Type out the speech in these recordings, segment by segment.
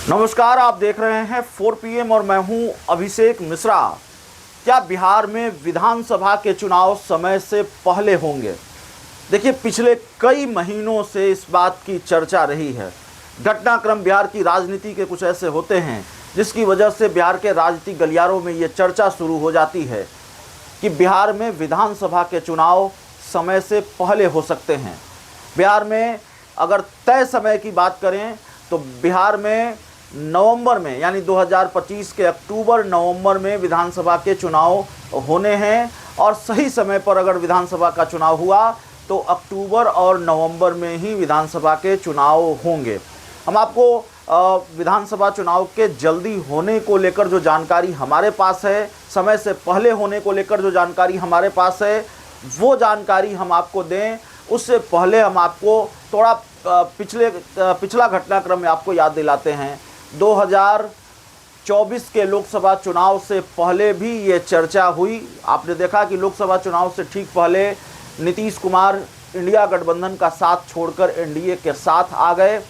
नमस्कार, आप देख रहे हैं 4 PM और मैं हूं अभिषेक मिश्रा। क्या बिहार में विधानसभा के चुनाव समय से पहले होंगे? देखिए, पिछले कई महीनों से इस बात की चर्चा रही है। घटनाक्रम बिहार की राजनीति के कुछ ऐसे होते हैं जिसकी वजह से बिहार के राजनीतिक गलियारों में ये चर्चा शुरू हो जाती है कि बिहार में विधानसभा के चुनाव समय से पहले हो सकते हैं। बिहार में अगर तय समय की बात करें तो बिहार में नवंबर में यानी 2025 के अक्टूबर नवंबर में विधानसभा के चुनाव होने हैं और सही समय पर अगर विधानसभा का चुनाव हुआ तो अक्टूबर और नवंबर में ही विधानसभा के चुनाव होंगे। हम आपको विधानसभा चुनाव के जल्दी होने को लेकर जो जानकारी हमारे पास है, समय से पहले होने को लेकर जो जानकारी हमारे पास है, वो जानकारी हम आपको दें। उससे पहले हम आपको थोड़ा पिछला घटनाक्रम में आपको याद दिलाते हैं। 2024 के लोकसभा चुनाव से पहले भी ये चर्चा हुई। आपने देखा कि लोकसभा चुनाव से ठीक पहले नीतीश कुमार इंडिया गठबंधन का साथ छोड़कर एनडीए के साथ आ गए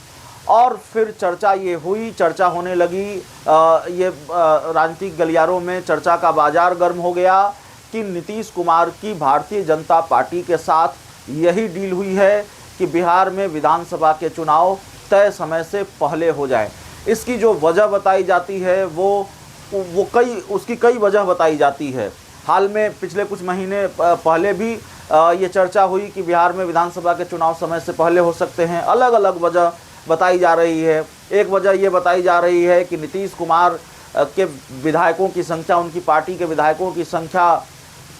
और फिर चर्चा ये हुई, चर्चा होने लगी। ये राजनीतिक गलियारों में चर्चा का बाजार गर्म हो गया कि नीतीश कुमार की भारतीय जनता पार्टी के साथ यही डील हुई है कि बिहार में विधानसभा के चुनाव तय समय से पहले हो जाए। इसकी जो वजह बताई जाती है वो कई वजह बताई जाती है। हाल में पिछले कुछ महीने पहले भी ये चर्चा हुई कि बिहार में विधानसभा के चुनाव समय से पहले हो सकते हैं। अलग अलग वजह बताई जा रही है। एक वजह ये बताई जा रही है कि नीतीश कुमार के विधायकों की संख्या, उनकी पार्टी के विधायकों की संख्या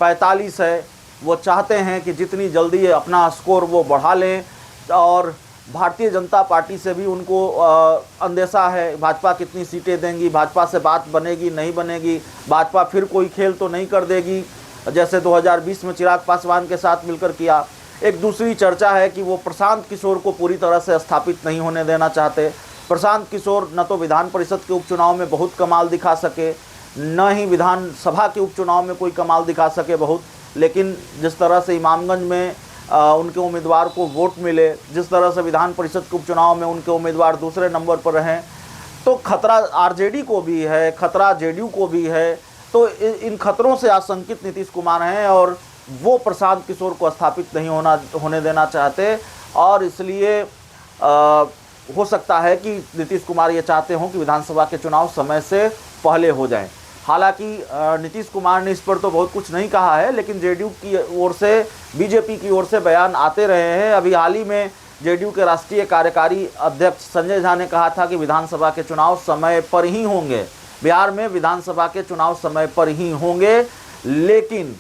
45 है। वो चाहते हैं कि जितनी जल्दी अपना स्कोर वो बढ़ा लें और भारतीय जनता पार्टी से भी उनको अंदेशा है भाजपा कितनी सीटें देंगी, भाजपा से बात बनेगी नहीं बनेगी, भाजपा फिर कोई खेल तो नहीं कर देगी जैसे 2020 में चिराग पासवान के साथ मिलकर किया। एक दूसरी चर्चा है कि वो प्रशांत किशोर को पूरी तरह से स्थापित नहीं होने देना चाहते। प्रशांत किशोर न तो विधान परिषद के उपचुनाव में बहुत कमाल दिखा सके, न ही विधानसभा के उपचुनाव में कोई कमाल दिखा सके बहुत, लेकिन जिस तरह से इमामगंज में उनके उम्मीदवार को वोट मिले, जिस तरह से विधान परिषद के उपचुनाव में उनके उम्मीदवार दूसरे नंबर पर रहें, तो खतरा आरजेडी को भी है, खतरा जेडीयू को भी है। तो इन खतरों से आशंकित नीतीश कुमार हैं और वो प्रशांत किशोर को स्थापित नहीं होने देना चाहते और इसलिए हो सकता है कि नीतीश कुमार ये चाहते हों कि विधानसभा के चुनाव समय से पहले हो जाएं। हालांकि नीतीश कुमार ने इस पर तो बहुत कुछ नहीं कहा है, लेकिन जेडीयू की ओर से, बीजेपी की ओर से बयान आते रहे हैं। अभी हाल ही में जेडीयू के राष्ट्रीय कार्यकारी अध्यक्ष संजय झा ने कहा था कि विधानसभा के चुनाव समय पर ही होंगे, बिहार में विधानसभा के चुनाव समय पर ही होंगे। लेकिन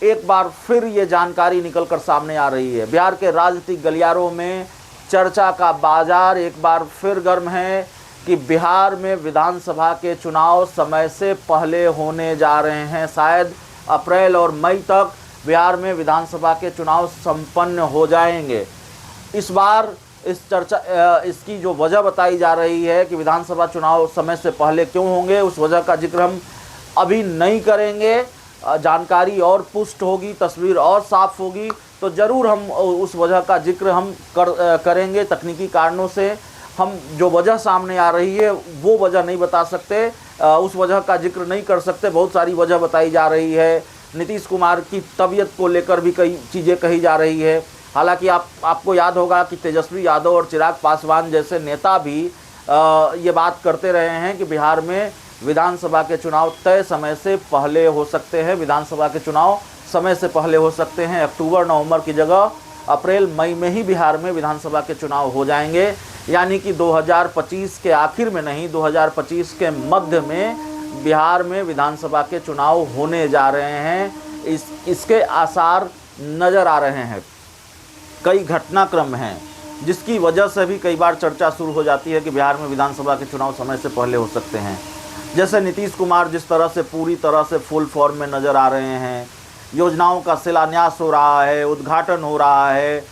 एक बार फिर ये जानकारी निकल कर सामने आ रही है। बिहार के राजनीतिक गलियारों में चर्चा का बाजार एक बार फिर गर्म है कि बिहार में विधानसभा के चुनाव समय से पहले होने जा रहे हैं। शायद अप्रैल और मई तक बिहार में विधानसभा के चुनाव संपन्न हो जाएंगे। इस बार इसकी जो वजह बताई जा रही है कि विधानसभा चुनाव समय से पहले क्यों होंगे, उस वजह का जिक्र हम अभी नहीं करेंगे। जानकारी और पुष्ट होगी, तस्वीर और साफ होगी तो ज़रूर हम उस वजह का जिक्र हम करेंगे। तकनीकी कारणों से हम जो वजह सामने आ रही है वो वजह नहीं बता सकते, उस वजह का जिक्र नहीं कर सकते। बहुत सारी वजह बताई जा रही है। नीतीश कुमार की तबीयत को लेकर भी कई चीज़ें कही जा रही है। हालांकि आपको याद होगा कि तेजस्वी यादव और चिराग पासवान जैसे नेता भी ये बात करते रहे हैं कि बिहार में विधानसभा के चुनाव तय समय से पहले हो सकते हैं। विधानसभा के चुनाव समय से पहले हो सकते हैं। अक्टूबर नवंबर की जगह अप्रैल मई में ही बिहार में विधानसभा के चुनाव हो जाएंगे, यानी कि 2025 के आखिर में नहीं, 2025 के मध्य में बिहार में विधानसभा के चुनाव होने जा रहे हैं। इसके आसार नज़र आ रहे हैं। कई घटनाक्रम हैं जिसकी वजह से भी कई बार चर्चा शुरू हो जाती है कि बिहार में विधानसभा के चुनाव समय से पहले हो सकते हैं। जैसे नीतीश कुमार जिस तरह से पूरी तरह से फुल फॉर्म में नज़र आ रहे हैं, योजनाओं का शिलान्यास हो रहा है, उद्घाटन हो रहा है।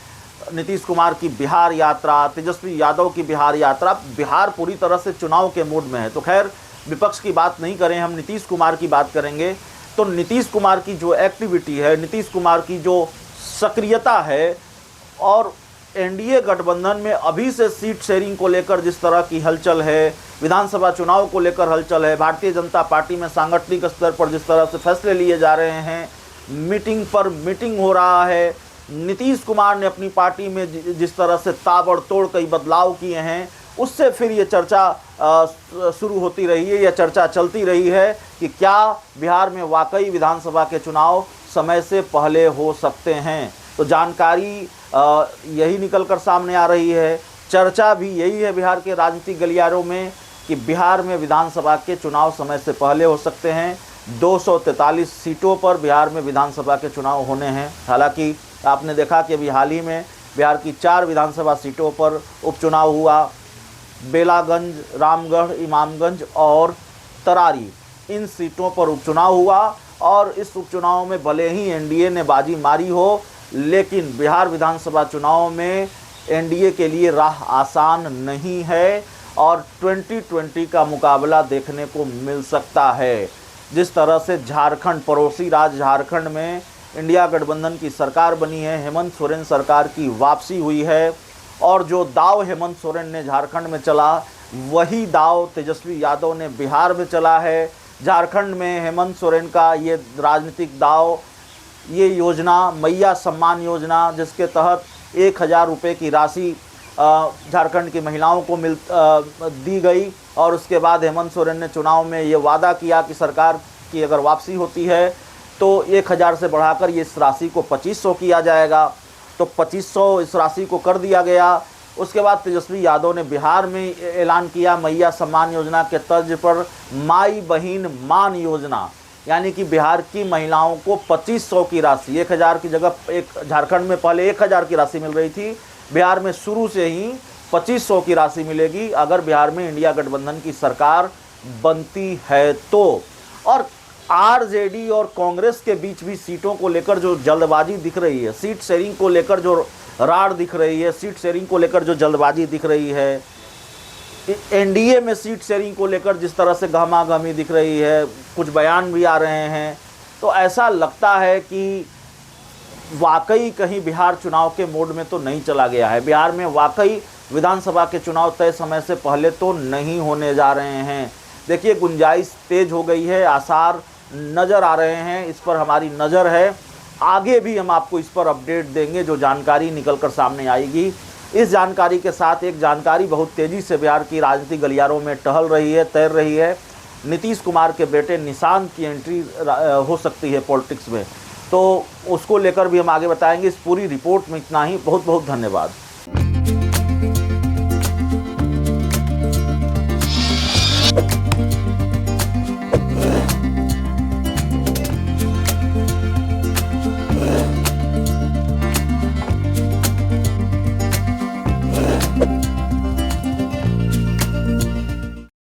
नीतीश कुमार की बिहार यात्रा, तेजस्वी यादव की बिहार यात्रा, बिहार पूरी तरह से चुनाव के मूड में है। तो खैर विपक्ष की बात नहीं करें, हम नीतीश कुमार की बात करेंगे। तो नीतीश कुमार की जो एक्टिविटी है, नीतीश कुमार की जो सक्रियता है और एनडीए गठबंधन में अभी से सीट शेयरिंग को लेकर जिस तरह की हलचल है, विधानसभा चुनाव को लेकर हलचल है, भारतीय जनता पार्टी में सांगठनिक स्तर पर जिस तरह से फैसले लिए जा रहे हैं, मीटिंग पर मीटिंग हो रहा है, नीतीश कुमार ने अपनी पार्टी में जिस तरह से ताबड़तोड़ कई बदलाव किए हैं, उससे फिर ये चर्चा शुरू होती रही है, यह चर्चा चलती रही है कि क्या बिहार में वाकई विधानसभा के चुनाव समय से पहले हो सकते हैं। तो जानकारी यही निकल कर सामने आ रही है, चर्चा भी यही है बिहार के राजनीतिक गलियारों में कि बिहार में विधानसभा के चुनाव समय से पहले हो सकते हैं। 243 सीटों पर बिहार में विधानसभा के चुनाव होने हैं। हालांकि आपने देखा कि अभी हाल ही में बिहार की 4 विधानसभा सीटों पर उपचुनाव हुआ। बेलागंज, रामगढ़, इमामगंज और तरारी, इन सीटों पर उपचुनाव हुआ और इस उपचुनाव में भले ही एनडीए ने बाजी मारी हो, लेकिन बिहार विधानसभा चुनाव में एनडीए के लिए राह आसान नहीं है और 2020 का मुकाबला देखने को मिल सकता है। जिस तरह से झारखंड, पड़ोसी राज्य झारखंड में इंडिया गठबंधन की सरकार बनी है, हेमंत सोरेन सरकार की वापसी हुई है और जो दाव हेमंत सोरेन ने झारखंड में चला, वही दाव तेजस्वी यादव ने बिहार में चला है। झारखंड में हेमंत सोरेन का ये राजनीतिक दाव, ये योजना मैया सम्मान योजना, जिसके तहत 1000 रुपये की राशि झारखंड की महिलाओं को दी गई और उसके बाद हेमंत सोरेन ने चुनाव में ये वादा किया कि सरकार की अगर वापसी होती है तो 1000 से बढ़ाकर ये इस राशि को 2500 किया जाएगा। तो 2500 इस राशि को कर दिया गया। उसके बाद तेजस्वी यादव ने बिहार में ऐलान किया मैया सम्मान योजना के तर्ज पर माई बहिन मान योजना, यानी कि बिहार की महिलाओं को 2500 की राशि, 1000 की जगह झारखंड में पहले 1000 की राशि मिल रही थी, बिहार में शुरू से ही 2500 की राशि मिलेगी अगर बिहार में इंडिया गठबंधन की सरकार बनती है तो। और आरजेडी और कांग्रेस के बीच भी सीटों को लेकर जो जल्दबाजी दिख रही है, सीट शेयरिंग को लेकर जो रार दिख रही है, सीट शेयरिंग को लेकर जो जल्दबाजी दिख रही है, एनडीए में सीट शेयरिंग को लेकर जिस तरह से गहमागहमी दिख रही है, कुछ बयान भी आ रहे हैं, तो ऐसा लगता है कि वाकई कहीं बिहार चुनाव के मोड में तो नहीं चला गया है। बिहार में वाकई विधानसभा के चुनाव तय समय से पहले तो नहीं होने जा रहे हैं। देखिए, गुंजाइश तेज हो गई है, आसार नज़र आ रहे हैं, इस पर हमारी नज़र है। आगे भी हम आपको इस पर अपडेट देंगे जो जानकारी निकल कर सामने आएगी। इस जानकारी के साथ एक जानकारी बहुत तेज़ी से बिहार की राजनीतिक गलियारों में टहल रही है, तैर रही है। नीतीश कुमार के बेटे निशांत की एंट्री हो सकती है पॉलिटिक्स में, तो उसको लेकर भी हम आगे बताएंगे। इस पूरी रिपोर्ट में इतना ही। बहुत बहुत धन्यवाद।